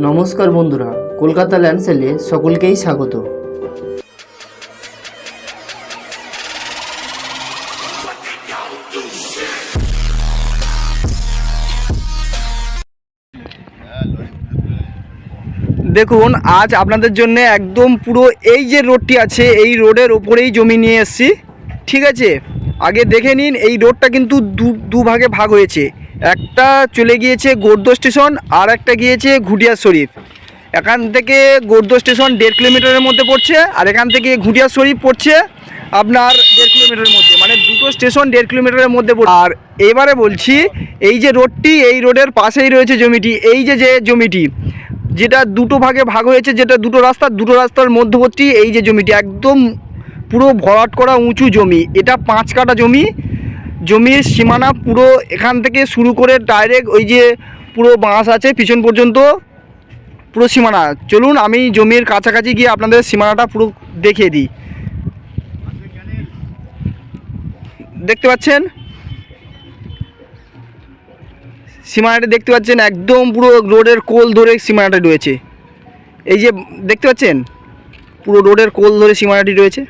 নমস্কার বন্ধুরা, কলকাতা ল্যান্ডসেলে সকলকেই স্বাগত। দেখুন, আজ আপনাদের জন্য একদম পুরো এই যে রোডটি আছে এই রোডের ওপরেই জমি নিয়ে এসেছি। ঠিক আছে, আগে দেখে নিন, এই রোডটা কিন্তু দু ভাগে ভাগ হয়েছে। একটা চলে গিয়েছে গোর্দ স্টেশন আর একটা গিয়েছে ঘুটিয়া শরীফ। এখান থেকে গোর্দ স্টেশন 1.5 কিলোমিটারের মধ্যে পড়ছে, আর এখান থেকে ঘুটিয়া শরীফ পড়ছে আপনার 1.5 কিলোমিটারের মধ্যে, মানে দুটো স্টেশন 1.5 কিলোমিটারের মধ্যে পড়ছে। আর এবারে বলছি, এই যে রোডটি, এই রোডের পাশেই রয়েছে জমিটি। এই যে জমিটি যেটা দুটো ভাগে ভাগ হয়েছে, যেটা দুটো রাস্তার মধ্যবর্তী এই যে জমিটি, একদম পুরো ভরাট করা উঁচু জমি। এটা 5 কাঠা জমি। জমির সীমানা পুরো এখান থেকে শুরু করে ডাইরেক্ট ওই যে পুরো বাঁশ আছে পিছন পর্যন্ত পুরো সীমানা। চলুন আমি জমির কাছাকাছি গিয়ে আপনাদের সীমানাটা পুরো দেখিয়ে দিই। দেখতে পাচ্ছেন সীমানাটা, দেখতে পাচ্ছেন একদম পুরো রোডের কোল ধরে সীমানাটা রয়েছে। এই যে দেখতে পাচ্ছেন পুরো রোডের কোল ধরে সীমানাটি রয়েছে,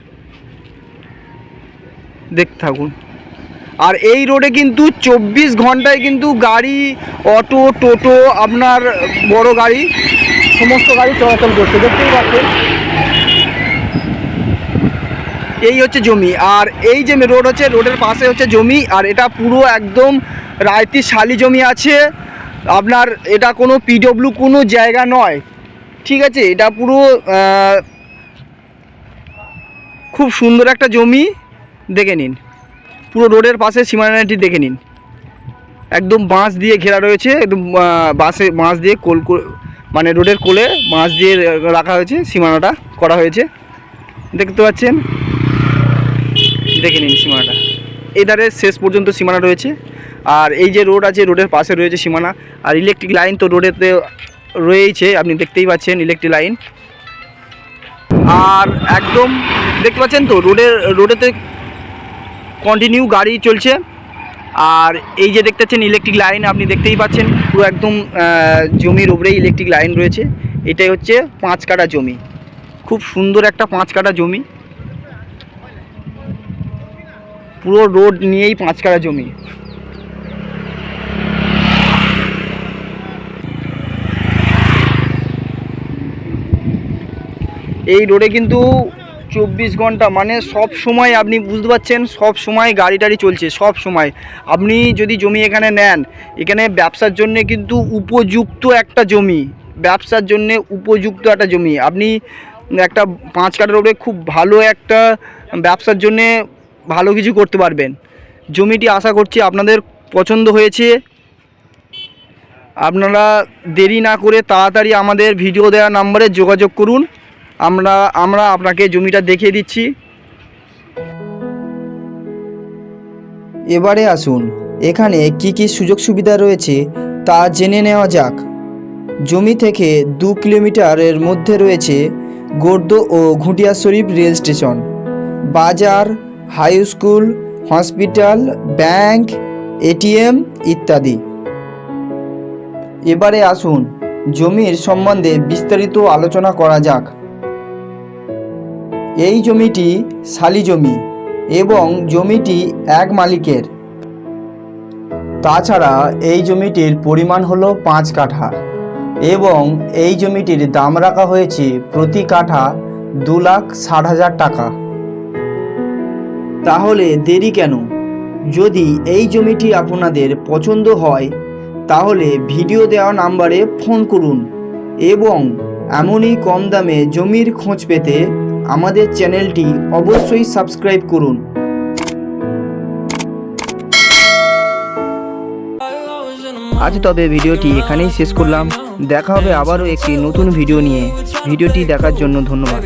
দেখতে থাকুন। আর এই রোডে কিন্তু 24 ঘন্টায় কিন্তু গাড়ি, অটো, টোটো, আপনার বড় গাড়ি, সমস্ত গাড়ি চলাচল করছে, দেখতেই পাচ্ছেন। এই হচ্ছে জমি, আর এই যে রোড হচ্ছে, রোডের পাশে হচ্ছে জমি। আর এটা পুরো একদম রায়তি শালি জমি আছে আপনার। এটা কোনো পিডব্লিউ কোনো জায়গা নয়, ঠিক আছে। এটা পুরো খুব সুন্দর একটা জমি। দেখে নিন, পুরো রোডের পাশে সীমানাটি দেখে নিন, একদম বাঁশ দিয়ে ঘেরা রয়েছে। একদম বাঁশ দিয়ে মানে রোডের কোলে বাঁশ দিয়ে রাখা হয়েছে, সীমানাটা করা হয়েছে, দেখতে পাচ্ছেন। দেখে নিন সীমানাটা, এই ধারে শেষ পর্যন্ত সীমানা রয়েছে। আর এই যে রোড আছে, রোডের পাশে রয়েছে সীমানা। আর ইলেকট্রিক লাইন তো রোডেতে রয়েছে, আপনি দেখতেই পাচ্ছেন ইলেকট্রিক লাইন। আর একদম দেখতে পাচ্ছেন তো রোডেতে কন্টিনিউ গাড়ি চলছে। আর এই যে দেখতে পাচ্ছেন ইলেকট্রিক লাইন, আপনি দেখতেই পাচ্ছেন পুরো একদম জমির উপরেই ইলেকট্রিক লাইন রয়েছে। এটাই হচ্ছে 5 কাঠা জমি, খুব সুন্দর একটা 5 কাঠা জমি। পুরো রোড নিয়েই 5 কাঠা জমি। এই রোডে কিন্তু 24 ঘন্টা, মানে সব সময়, আপনি বুঝতে পারছেন, সব সময় গাড়ি টাড়ি চলছে, সব সময়। আপনি যদি জমি এখানে নেন, এখানে ব্যবসার জন্য কিন্তু উপযুক্ত একটা জমি, ব্যবসার জন্য উপযুক্ত একটা জমি। আপনি একটা 5 কাঠা রোডে খুব ভালো একটা ব্যবসার জন্যে ভালো কিছু করতে পারবেন। জমিটি আশা করছি আপনাদের পছন্দ হয়েছে। আপনারা দেরি না করে তাড়াতাড়ি আমাদের ভিডিও দেওয়া নম্বরে যোগাযোগ করুন। আমরা আপনাকে জমিটা দেখিয়ে দিচ্ছি। এবারে আসুন, এখানে কি কি সুযোগ সুবিধা রয়েছে তা জেনে নেওয়া যাক। জমি থেকে 2 কিলোমিটারের মধ্যে রয়েছে গোর্দ ও ঘুটিয়া শরীফ রেল স্টেশন, বাজার, high school, hospital, bank, ATM ইত্যাদি। এবারে আসুন জমির সম্বন্ধে বিস্তারিত আলোচনা করা যাক। এই জমিটি শালি জমি এবং জমিটি এক মালিকের। তাছাড়া এই জমিটির পরিমাণ হলো 5 কাঠা এবং এই জমিটির দাম রাখা হয়েছে প্রতি কাঠা 2,60,000 টাকা। তাহলে দেরি কেন? যদি এই জমিটি আপনাদের পছন্দ হয় তাহলে ভিডিও দেওয়া নাম্বারে ফোন করুন এবং এমনই কম দামে জমির খোঁজ পেতে আমাদের চ্যানেলটি অবশ্যই সাবস্ক্রাইব করুন। আজ তবে ভিডিওটি এখানেই শেষ করলাম। দেখা হবে আবারও একটি নতুন ভিডিও নিয়ে। ভিডিওটি দেখার জন্য ধন্যবাদ।